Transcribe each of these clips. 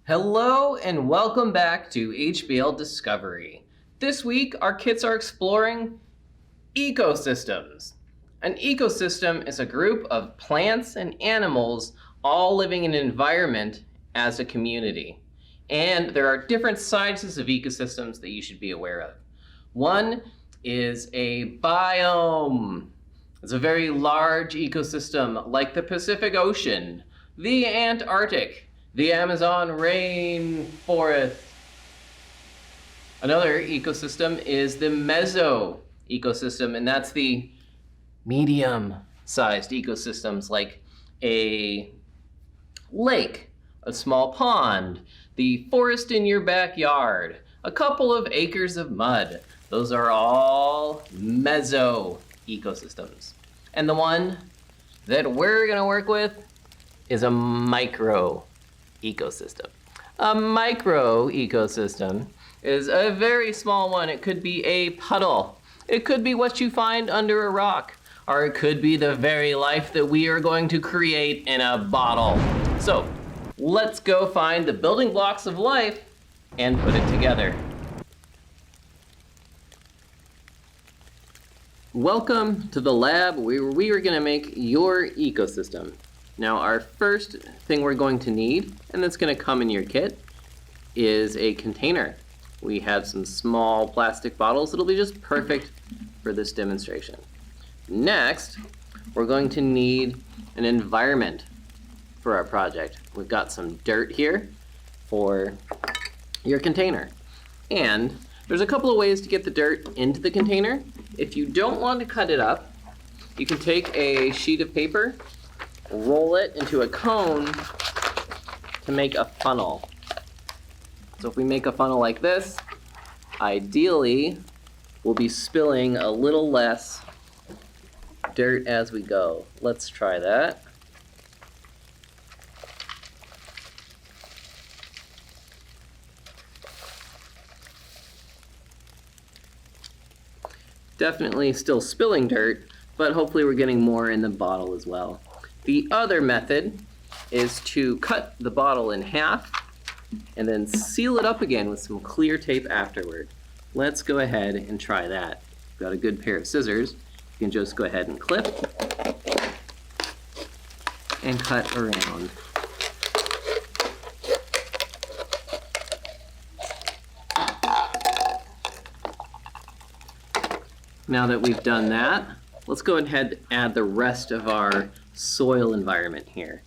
Hello and welcome back to HPL Discovery. This week, our kits are exploring ecosystems. An ecosystem is a group of plants and animals all living in an environment as a community. And there are different sizes of ecosystems that you should be aware of. One is a biome. It's a very large ecosystem like the Pacific Ocean, the Antarctic, the Amazon rainforest. Another ecosystem is the meso-ecosystem, and that's the medium-sized ecosystems like a lake, a small pond, the forest in your backyard, a couple of acres of mud. Those are all meso-ecosystems. And the one that we're going to work with is a micro ecosystem. A micro ecosystem is a very small one. It could be a puddle. It could be what you find under a rock, or it could be the very life that we are going to create in a bottle. So let's go find the building blocks of life and put it together. Welcome to the lab where we are going to make your ecosystem. Now, our first thing we're going to need, and that's going to come in your kit, is a container. We have some small plastic bottles that'll be just perfect for this demonstration. Next, we're going to need an environment for our project. We've got some dirt here for your container. And there's a couple of ways to get the dirt into the container. If you don't want to cut it up, you can take a sheet of paper, roll it into a cone to make a funnel. So if we make a funnel like this, ideally we'll be spilling a little less dirt as we go. Let's try that. Definitely still spilling dirt, but hopefully we're getting more in the bottle as well. The other method is to cut the bottle in half and then seal it up again with some clear tape afterward. Let's go ahead and try that. If you've got a good pair of scissors, you can just go ahead and clip and cut around. Now that we've done that, let's go ahead and add the rest of our soil environment here.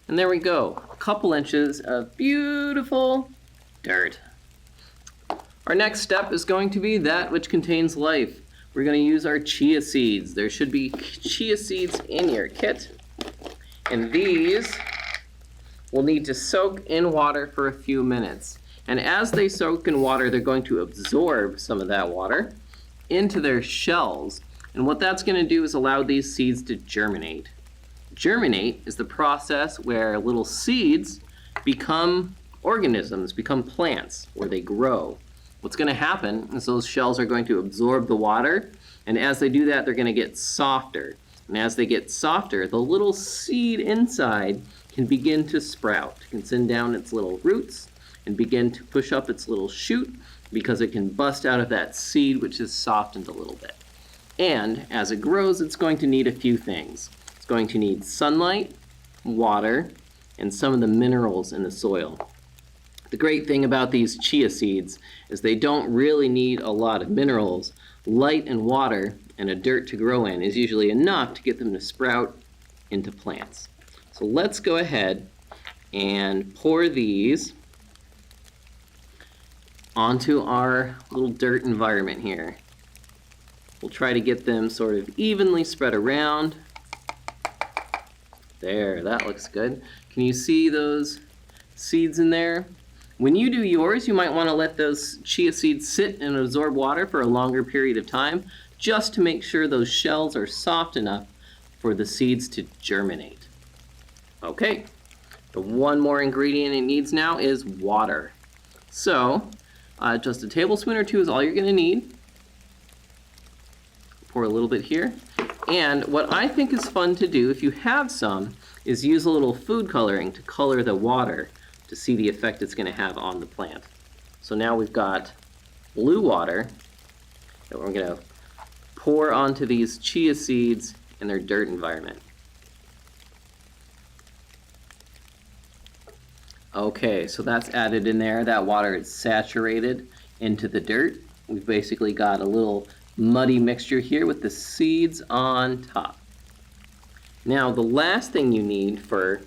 And there we go, a couple inches of beautiful dirt. Our next step is going to be that which contains life. We're going to use our chia seeds. There should be chia seeds in your kit. And these will need to soak in water for a few minutes. And as they soak in water, they're going to absorb some of that water into their shells. And what that's going to do is allow these seeds to germinate. Germinate is the process where little seeds become organisms, become plants, where they grow. What's going to happen is those shells are going to absorb the water, and as they do that, they're going to get softer. And as they get softer, the little seed inside can begin to sprout. It can send down its little roots and begin to push up its little shoot, because it can bust out of that seed, which is softened a little bit. And as it grows, it's going to need a few things. It's going to need sunlight, water, and some of the minerals in the soil. The great thing about these chia seeds is they don't really need a lot of minerals. Light and water and a dirt to grow in is usually enough to get them to sprout into plants. So let's go ahead and pour these onto our little dirt environment here. We'll try to get them sort of evenly spread around. There, that looks good. Can you see those seeds in there? When you do yours, you might want to let those chia seeds sit and absorb water for a longer period of time, just to make sure those shells are soft enough for the seeds to germinate. Okay, the one more ingredient it needs now is water. So, just a tablespoon or two is all you're going to need. Pour a little bit here. And what I think is fun to do, if you have some, is use a little food coloring to color the water to see the effect it's going to have on the plant. So now we've got blue water that we're going to pour onto these chia seeds in their dirt environment. Okay, so that's added in there. That water is saturated into the dirt. We've basically got a little muddy mixture here with the seeds on top. Now, the last thing you need for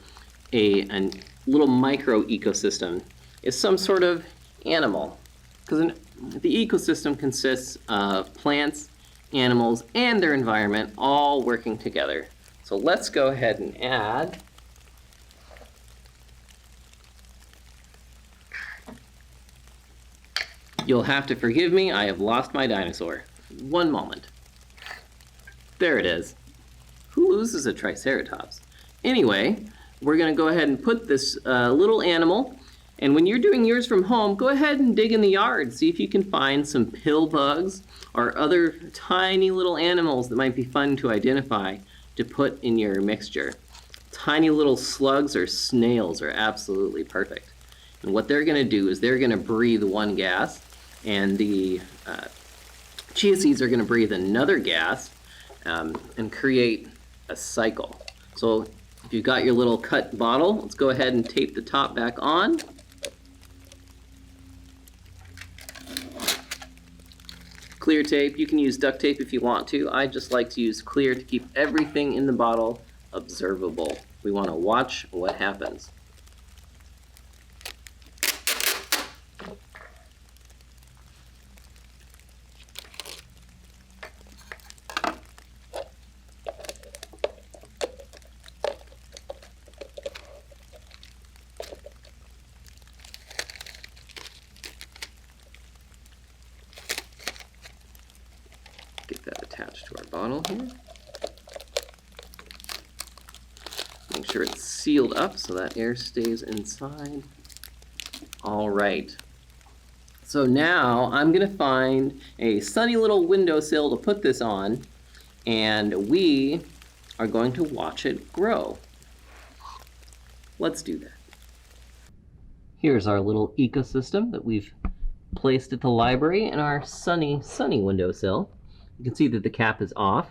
a little micro ecosystem is some sort of animal, because the ecosystem consists of plants, animals, and their environment all working together. So let's go ahead and add You'll have to forgive me, I have lost my dinosaur. One moment. There it is. Who loses a Triceratops? Anyway, we're going to go ahead and put this little animal, and when you're doing yours from home, go ahead and dig in the yard. See if you can find some pill bugs or other tiny little animals that might be fun to identify to put in your mixture. Tiny little slugs or snails are absolutely perfect. And what they're going to do is they're going to breathe one gas, and the chia seeds are going to breathe another gas and create a cycle. So if you've got your little cut bottle, let's go ahead and tape the top back on. Clear tape, you can use duct tape if you want to. I just like to use clear to keep everything in the bottle observable. We want to watch what happens. Get that attached to our bottle here. Make sure it's sealed up so that air stays inside. All right. So now I'm going to find a sunny little windowsill to put this on, and we are going to watch it grow. Let's do that. Here's our little ecosystem that we've placed at the library in our sunny windowsill. You can see that the cap is off.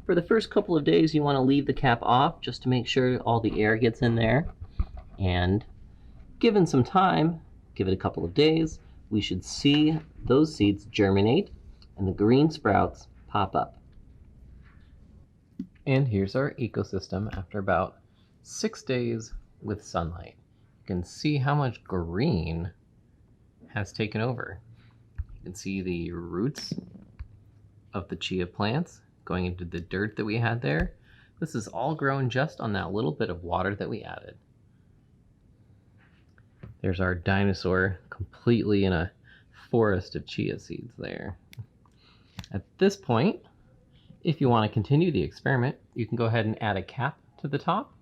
For the first couple of days, you want to leave the cap off just to make sure all the air gets in there. And given some time, give it a couple of days, we should see those seeds germinate and the green sprouts pop up. And here's our ecosystem after about 6 days with sunlight. You can see how much green has taken over. You can see the roots of the chia plants going into the dirt that we had there. This is all grown just on that little bit of water that we added. There's our dinosaur completely in a forest of chia seeds there. At this point, if you want to continue the experiment, you can go ahead and add a cap to the top,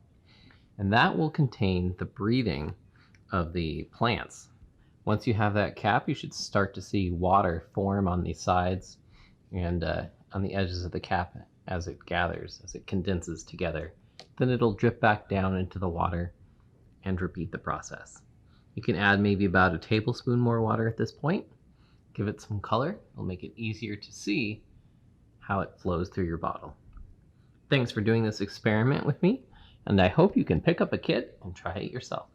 and that will contain the breathing of the plants. Once you have that cap, you should start to see water form on the sides and on the edges of the cap as it gathers, as it condenses together. Then it'll drip back down into the water and repeat the process. You can add maybe about a tablespoon more water at this point. Give it some color. It'll make it easier to see how it flows through your bottle. Thanks for doing this experiment with me, and I hope you can pick up a kit and try it yourself.